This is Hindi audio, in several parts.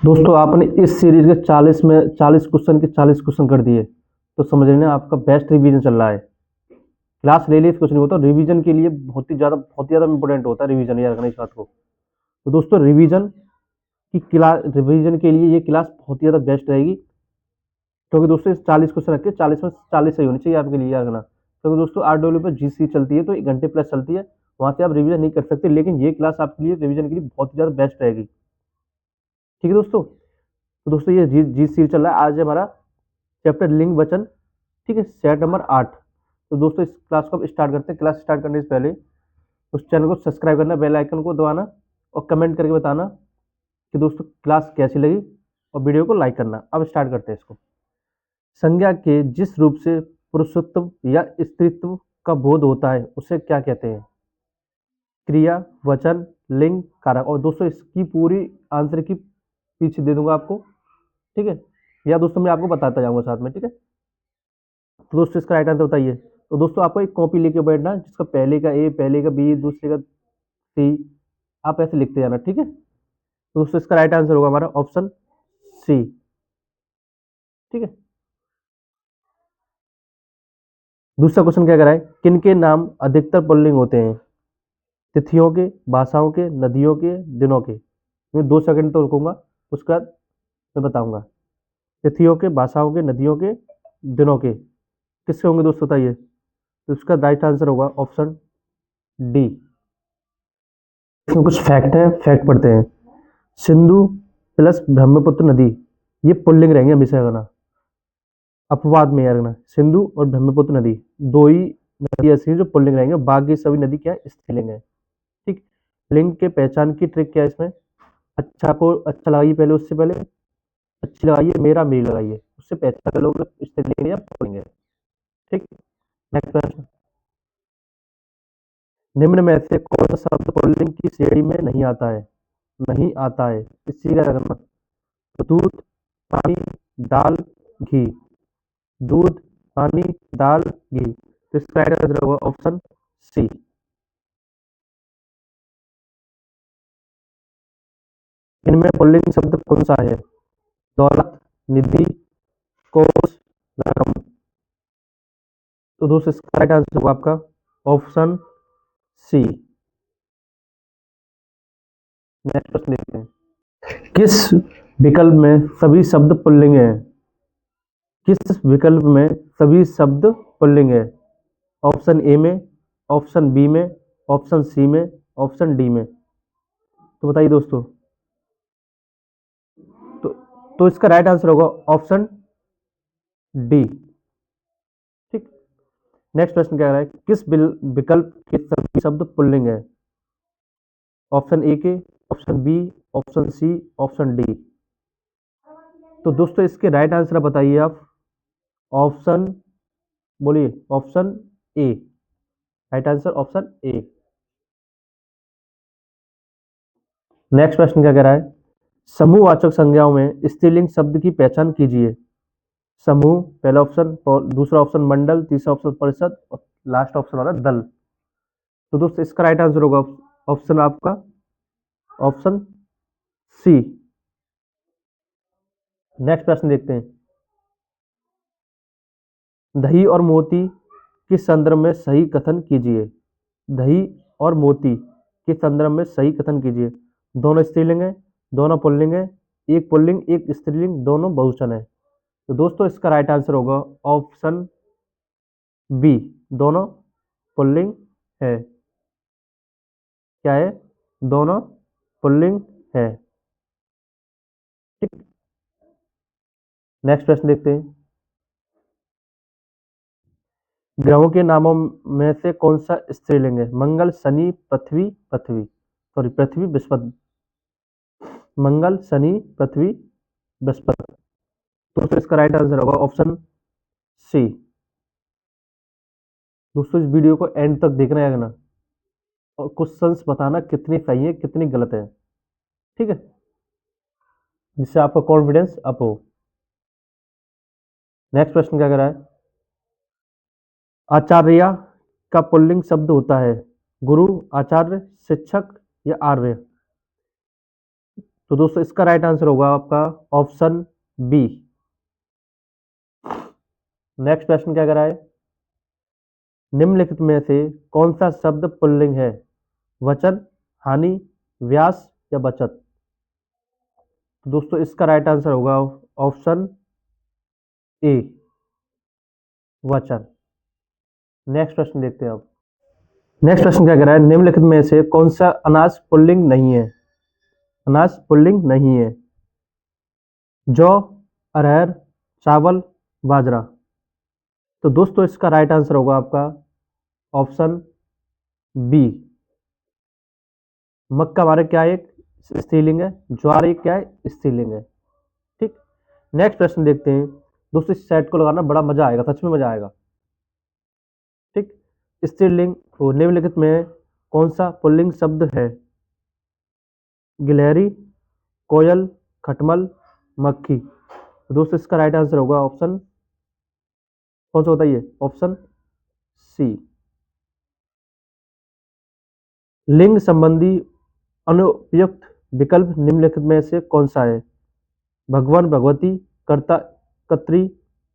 दोस्तों आपने इस सीरीज के 40 क्वेश्चन के 40 क्वेश्चन कर दिए, तो समझ लेना आपका बेस्ट रिवीजन चल रहा है। क्लास ले ली कुछ नहीं होता, रिवीजन के लिए बहुत ही ज़्यादा इंपॉर्टेंट होता है रिवीजन, याद रखना इस बात को। तो दोस्तों रिवीजन के लिए ये क्लास बहुत ही ज़्यादा बेस्ट रहेगी, क्योंकि दोस्तों इस 40 क्वेश्चन रखे 40 में 40 सही होनी चाहिए आपके लिए, याद रखना। क्योंकि दोस्तों RW पर GC चलती है तो 1 घंटे प्लस चलती है, वहाँ से आप रिवीजन नहीं कर सकते, लेकिन ये क्लास आपके लिए रिवीजन के लिए बहुत ही ज़्यादा बेस्ट रहेगी। ठीक है दोस्तों, तो दोस्तों ये जी सीरीज चल रहा है। आज है हमारा चैप्टर लिंग वचन, ठीक है, सेट नंबर 8। तो दोस्तों इस क्लास को अब स्टार्ट करते हैं। क्लास स्टार्ट करने से पहले उस चैनल को सब्सक्राइब करना, बेल आइकन को दबाना और कमेंट करके बताना कि दोस्तों क्लास कैसी लगी, और वीडियो को लाइक करना। अब स्टार्ट करते हैं इसको। संज्ञा के जिस रूप से पुरुषत्व या स्त्रीत्व का बोध होता है उसे क्या कहते हैं? क्रिया, वचन, लिंग, कारक। और दोस्तों इसकी पूरी आंसर की पीछे दे दूंगा आपको, ठीक है, या दोस्तों मैं आपको बताता जाऊंगा साथ में, ठीक है। तो दोस्तों इसका राइट आंसर बताइए। तो दोस्तों आपको एक कॉपी लेके बैठना, जिसका पहले का ए, पहले का बी, दूसरे का सी, आप ऐसे लिखते जाना, ठीक है। तो दोस्तों इसका राइट आंसर होगा हमारा ऑप्शन सी, ठीक है। दूसरा क्वेश्चन क्या कराए, किन के नाम अधिकतर पुल्लिंग होते हैं? तिथियों के, भाषाओं के, नदियों के, दिनों के। मैं 2 सेकंड तो रुकूंगा, उसके बाद मैं बताऊंगा। तिथियों के, भाषाओं के, नदियों के, दिनों के, किसके होंगे दोस्तों बताइए। तो इसका राइट आंसर होगा ऑप्शन डी। इसमें कुछ फैक्ट है, फैक्ट पढ़ते हैं। सिंधु प्लस ब्रह्मपुत्र नदी, ये पुल्लिंग रहेंगे हमेशा करना, अपवाद में यार रखना। सिंधु और ब्रह्मपुत्र नदी दो ही नदी ऐसी हैं जो पुल्लिंग रहेंगे, बाकी सभी नदी क्या है, स्त्रीलिंग है, ठीक। लिंग के पहचान की ट्रिक क्या है इसमें? अच्छा लगाइए पहले, उससे पहले अच्छी लगाइए, मेरा मेरी लगाइए, उससे पहचान कर लोगे स्त्रीलिंग है या पुल्लिंग है, ठीक। नेक्स्ट प्रश्न, निम्न में से कौन सा शब्द पुल्लिंग की श्रेणी में नहीं आता है? नहीं आता है, इस चीज का रखना। तो दूध, पानी, दाल, घी। दूध, पानी, दाल, घी। तो इसका राइट आंसर होगा ऑप्शन सी। इनमें पुल्लिंग शब्द कौन सा है? दौलत, निधि, कोष, रकम। तो दोस्तों इसका राइट आंसर होगा आपका ऑप्शन सी। नेक्स्ट प्रश्न देखते हैं। किस विकल्प में सभी शब्द पुल्लिंग हैं? किस विकल्प में सभी शब्द पुल्लिंग है? ऑप्शन ए में, ऑप्शन बी में, ऑप्शन सी में, ऑप्शन डी में। तो बताइए दोस्तों। तो तो इसका राइट आंसर होगा ऑप्शन डी, ठीक। नेक्स्ट प्रश्न क्या है, किस विकल्प के सभी शब्द पुल्लिंग है? ऑप्शन ए के, option B, option C, option D. तो दोस्तों इसके राइट आंसर बताइए आप। ऑप्शन बोलिए, option A. Right answer option A. Next प्रश्न क्या कह रहा है, समूहवाचक संज्ञाओं में स्त्रीलिंग शब्द की पहचान कीजिए। समूह पहला ऑप्शन, और दूसरा ऑप्शन मंडल, तीसरा ऑप्शन परिषद, और लास्ट ऑप्शन वाला दल। तो दोस्तों इसका राइट आंसर होगा ऑप्शन आपका ऑप्शन सी। नेक्स्ट प्रश्न देखते हैं। दही और मोती के संदर्भ में सही कथन कीजिए। दही और मोती के संदर्भ में सही कथन कीजिए। दोनों स्त्रीलिंग है, दोनों पुल्लिंग है, एक पुल्लिंग एक स्त्रीलिंग, दोनों बहुवचन है। तो दोस्तों इसका राइट आंसर होगा ऑप्शन बी, दोनों पुल्लिंग है। क्या है? दोनों पुल्लिंग है, ठीक। नेक्स्ट प्रश्न देखते हैं। ग्रहों के नामों में से कौन सा स्त्रीलिंग है? मंगल, शनि, पृथ्वी, बृहस्पति। मंगल, शनि, पृथ्वी, बृहस्पति। दोस्तों इसका राइट आंसर होगा ऑप्शन सी। दोस्तों इस वीडियो को एंड तक देखना है ना, और क्वेश्चंस बताना कितनी सही है कितनी गलत है, ठीक है, जिससे आपका कॉन्फिडेंस अप हो। नेक्स्ट प्रश्न क्या कर रहा है, आचार्य का पुल्लिंग शब्द होता है गुरु, आचार्य, शिक्षक या आर्य? तो दोस्तों इसका राइट आंसर होगा आपका ऑप्शन बी। नेक्स्ट क्वेश्चन क्या कह रहा है, निम्नलिखित में से कौन सा शब्द पुल्लिंग है, वचन, हानि, व्यास या बचत। तो दोस्तों इसका राइट आंसर होगा ऑप्शन ए, वचन। नेक्स्ट प्रश्न देखते हैं अब। नेक्स्ट प्रश्न क्या कह रहा है, निम्नलिखित में से कौन सा अनाज पुल्लिंग नहीं है, अनाज पुल्लिंग नहीं है, जौ, अरहर, चावल, बाजरा। तो दोस्तों इसका राइट आंसर होगा आपका ऑप्शन बी, मक्का हमारे क्या है, एक स्त्रीलिंग है, ज्वार एक क्या है, स्त्रीलिंग है। ठीक, नेक्स्ट प्रश्न देखते हैं। दोस्तों इस सेट को लगाना बड़ा मजा आएगा, सच में मजा आएगा। ठीक, स्त्रीलिंग और निम्नलिखित में कौन सा पुल्लिंग शब्द है, गिलहरी, कोयल, खटमल, मक्खी। तो दोस्तों इसका राइट आंसर होगा ऑप्शन कौन सा बताइए, ऑप्शन सी। लिंग संबंधी अनुपयुक्त विकल्प निम्नलिखित में से कौन सा है, भगवान, भगवती, कर्ता, कत्री,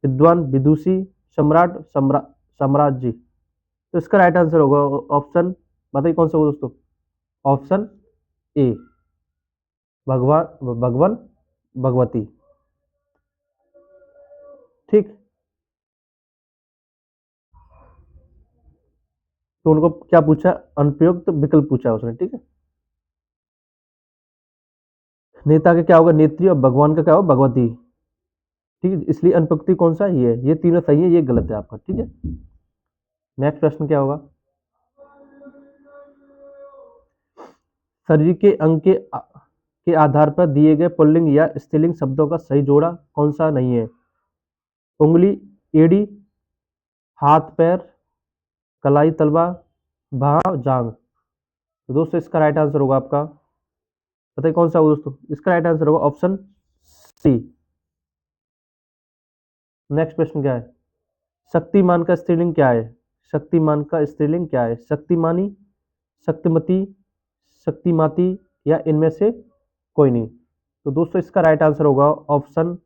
विद्वान, विदुषी, सम्राट, साम्राज्य। तो इसका राइट आंसर होगा ऑप्शन, बताइए कौन सा होगा दोस्तों, ऑप्शन ए, भगवान, भगवान, भगवती। ठीक, तो उनको क्या पूछा, अनुपयुक्त विकल्प पूछा उसने। ठीक है, नेता का क्या होगा, नेत्री, और भगवान का क्या होगा, भगवती। ठीक है, इसलिए अनुपयुक्ति कौन सा, ये तीनों सही है, ये गलत है आपका। ठीक है, नेक्स्ट प्रश्न क्या होगा, शरीर के अंग के आधार पर दिए गए पुल्लिंग या स्त्रीलिंग शब्दों का सही जोड़ा कौन सा नहीं है, उंगली, एड़ी, हाथ पैर, कलाई तलवा, भा जांग। तो दोस्तों इसका राइट आंसर होगा आपका, बताइए कौन सा होगा दोस्तों, इसका राइट आंसर होगा ऑप्शन सी। नेक्स्ट प्रश्न क्या है, शक्तिमान का स्त्रीलिंग क्या है, शक्तिमान का स्त्रीलिंग क्या है, शक्तिमानी, शक्तिमती, शक्तिमाती, या इनमें से कोई नहीं। तो दोस्तों इसका राइट आंसर होगा ऑप्शन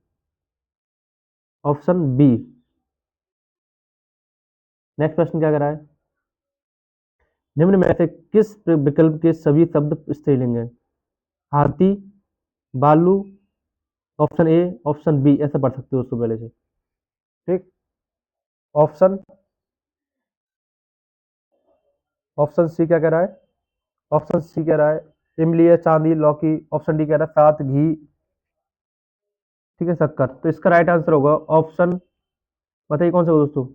ऑप्शन बी। नेक्स्ट प्रश्न क्या कर रहा है, निम्न में से किस विकल्प के सभी शब्द स्त्रीलिंग है, हाथी, बालू, ऑप्शन ए, ऑप्शन बी, ऐसा पढ़ सकते हो दोस्तों पहले से। ठीक, ऑप्शन ऑप्शन सी क्या कह रहा है, ऑप्शन सी कह रहा है इमली है, चांदी, लौकी, ऑप्शन डी कह रहा है सात, घी, ठीक है, शक्कर। तो इसका राइट आंसर होगा ऑप्शन, बताइए कौन सा होगा दोस्तों,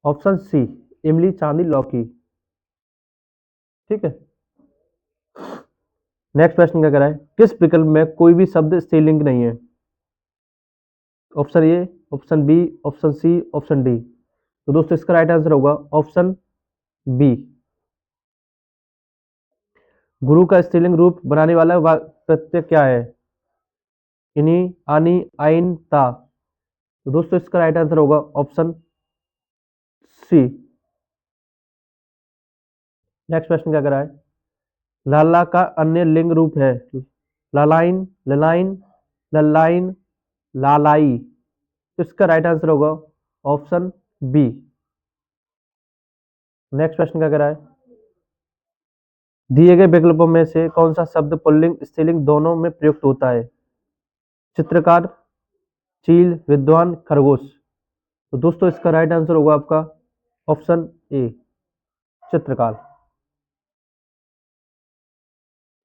ऑप्शन सी, इमली, चांदी, लौकी। ठीक है, नेक्स्ट प्रश्न क्या कह रहा है, किस विकल्प में कोई भी शब्द स्त्रीलिंग नहीं है, option A, option B, option C, option D. तो दोस्तों इसका राइट आंसर होगा ऑप्शन बी, गुरु का स्त्रीलिंग रूप बनाने वाला प्रत्यय क्या है, इनी, आनी, आइन, ता। तो दोस्तों इसका राइट आंसर होगा ऑप्शन सी। नेक्स्ट प्रश्न क्या कर रहा है, लाला का अन्य लिंग रूप है, लालाइन, ललाइन, ललाइन, लालाई। तो इसका राइट आंसर होगा ऑप्शन बी। नेक्स्ट प्रश्न क्या कर रहा है, दिए गए विकल्पों में से कौन सा शब्द पुल्लिंग स्त्रीलिंग दोनों में प्रयुक्त होता है, चित्रकार, चील, विद्वान, खरगोश। तो दोस्तों इसका राइट आंसर होगा आपका ऑप्शन ए, चित्रकार।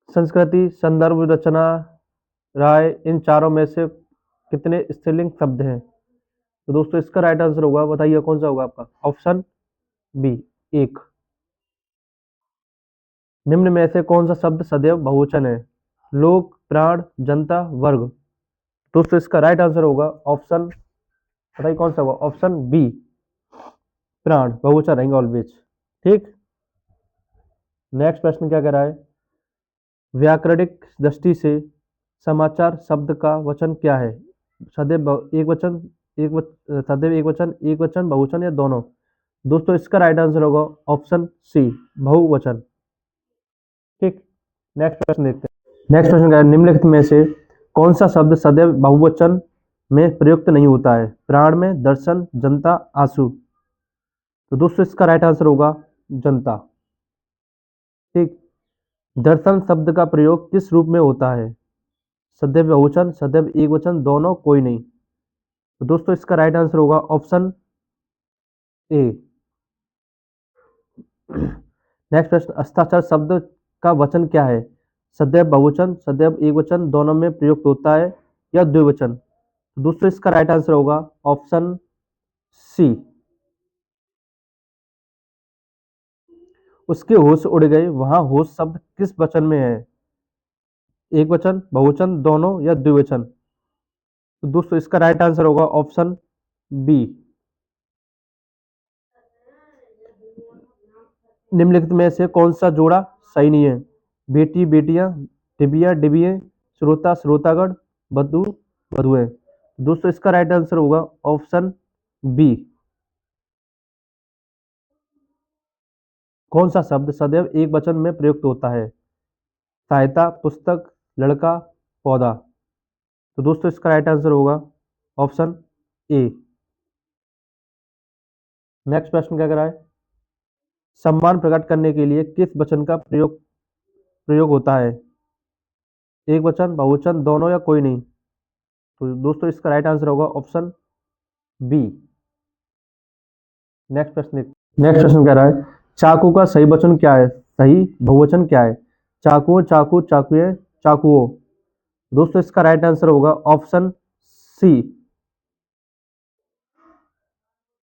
संस्कृति, संदर्भ, रचना, राय, इन चारों में से कितने स्त्रीलिंग शब्द हैं। तो दोस्तों इसका राइट आंसर होगा, बताइए कौन सा होगा आपका, ऑप्शन बी, एक। निम्न में से कौन सा शब्द सदैव बहुवचन है, लोक, प्राण, जनता, वर्ग। दोस्तों इसका राइट आंसर होगा ऑप्शन, बताइए कौन सा होगा, ऑप्शन बी, प्राण, बहुवचन रहेंगे ऑलवेज। ठीक, नेक्स्ट प्रश्न क्या कह रहा है, व्याकरणिक दृष्टि से समाचार शब्द का वचन क्या है, सदैव एक वचन, सदैव एक वचन, बहुवचन, या दोनों। दोस्तों इसका राइट आंसर होगा ऑप्शन सी, बहुवचन। ठीक, नेक्स्ट प्रश्न देखते हैं। नेक्स्ट क्वेश्चन क्या है, निम्नलिखित में से कौन सा शब्द सदैव बहुवचन में प्रयुक्त नहीं होता है? प्राण में, दर्शन, जनता, आंसू। तो दोस्तों इसका राइट आंसर होगा जनता। ठीक। दर्शन शब्द का प्रयोग किस रूप में होता है? सदैव बहुवचन, सदैव एक वचन, दोनों, कोई नहीं। तो दोस्तों इसका राइट आंसर होगा ऑप्शन ए। नेक्स्ट प्रश्न, हस्ताक्षर शब्द का वचन क्या है? सदैव बहुवचन, सदैव एक वचन, दोनों में प्रयुक्त होता है या द्विवचन? तो दोस्तों इसका राइट आंसर होगा ऑप्शन सी। उसके होश उड़ गए, वहां होश शब्द किस वचन में है? एक वचन, बहुवचन, दोनों या द्विवचन? तो दोस्तों इसका राइट आंसर होगा ऑप्शन बी। निम्नलिखित में से कौन सा जोड़ा सही नहीं है? बेटी बेटियां, डिबिया डिबिये, श्रोता श्रोतागण, बधु बधुएं। दोस्तों इसका राइट आंसर होगा ऑप्शन बी। कौन सा शब्द सदैव एक वचन में प्रयुक्त होता है? सहायता, पुस्तक, लड़का, पौधा। तो दोस्तों इसका राइट आंसर होगा ऑप्शन ए। नेक्स्ट प्रश्न क्या करा है, सम्मान प्रकट करने के लिए किस वचन का प्रयोग प्रयोग होता है? एक वचन, बहुवचन, दोनों या कोई नहीं? तो दोस्तों इसका राइट आंसर होगा ऑप्शन बी। नेक्स्ट प्रश्न नेक्स्ट प्रश्न कह रहा है, चाकू का सही वचन क्या है? सही बहुवचन क्या है? चाकुओं, चाकू, चाकुए, चाकुओं। दोस्तों इसका राइट आंसर होगा ऑप्शन सी।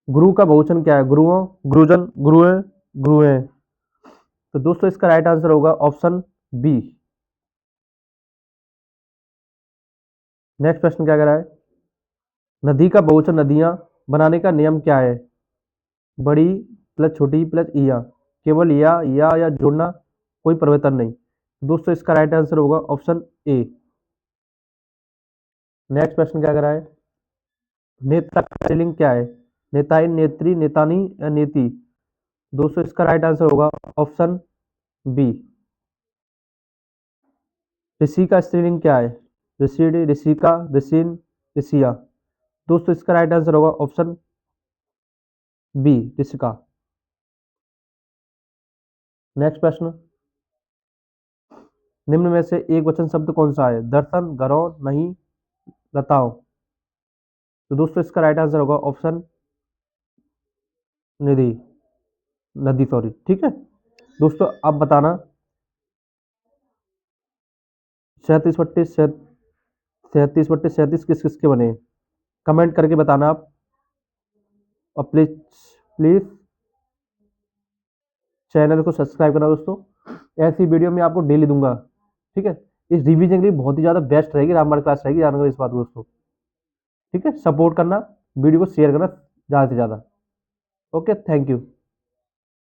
गुरु का बहुवचन क्या है? गुरुओं, गुरुजन, गुरुए, गुरुए। तो दोस्तों इसका राइट आंसर होगा ऑप्शन बी। नेक्स्ट प्रश्न क्या कह रहा है, नदी का बहुवचन नदियां बनाने का नियम क्या है? बड़ी प्लस छोटी प्लस इया, केवल या जोड़ना, कोई परिवर्तन नहीं। दोस्तों इसका राइट आंसर होगा ऑप्शन ए। नेक्स्ट प्रश्न क्या कर रहा है, नेता का स्पेलिंग क्या है? नेताई, नेत्री, नेतानी या नेती? दोस्तों इसका राइट आंसर होगा ऑप्शन बी। ऋषि का स्पेलिंग क्या है? ऋषिडी, ऋषिका, ऋषिन, ऋषिया। दोस्तों इसका राइट आंसर होगा ऑप्शन बी, ऋषिका। नेक्स्ट प्रश्न, निम्न में से एक वचन शब्द कौन सा है? दर्शन, घरों, नहीं, लताओं। तो दोस्तों इसका राइट आंसर होगा ऑप्शन निधि, नदी, सॉरी। ठीक है दोस्तों, अब बताना 37/37 किस किस के बने? कमेंट करके बताना आप। और प्लीज प्लीज चैनल को सब्सक्राइब करना दोस्तों, ऐसी वीडियो मैं आपको डेली दूंगा। ठीक है, इस रिवीजन के लिए बहुत ही ज़्यादा बेस्ट रहेगी, रामबाण क्लास रहेगी, जानना इस बात को दोस्तों। ठीक है, सपोर्ट करना, वीडियो को शेयर करना ज़्यादा से ज़्यादा। Okay, thank you.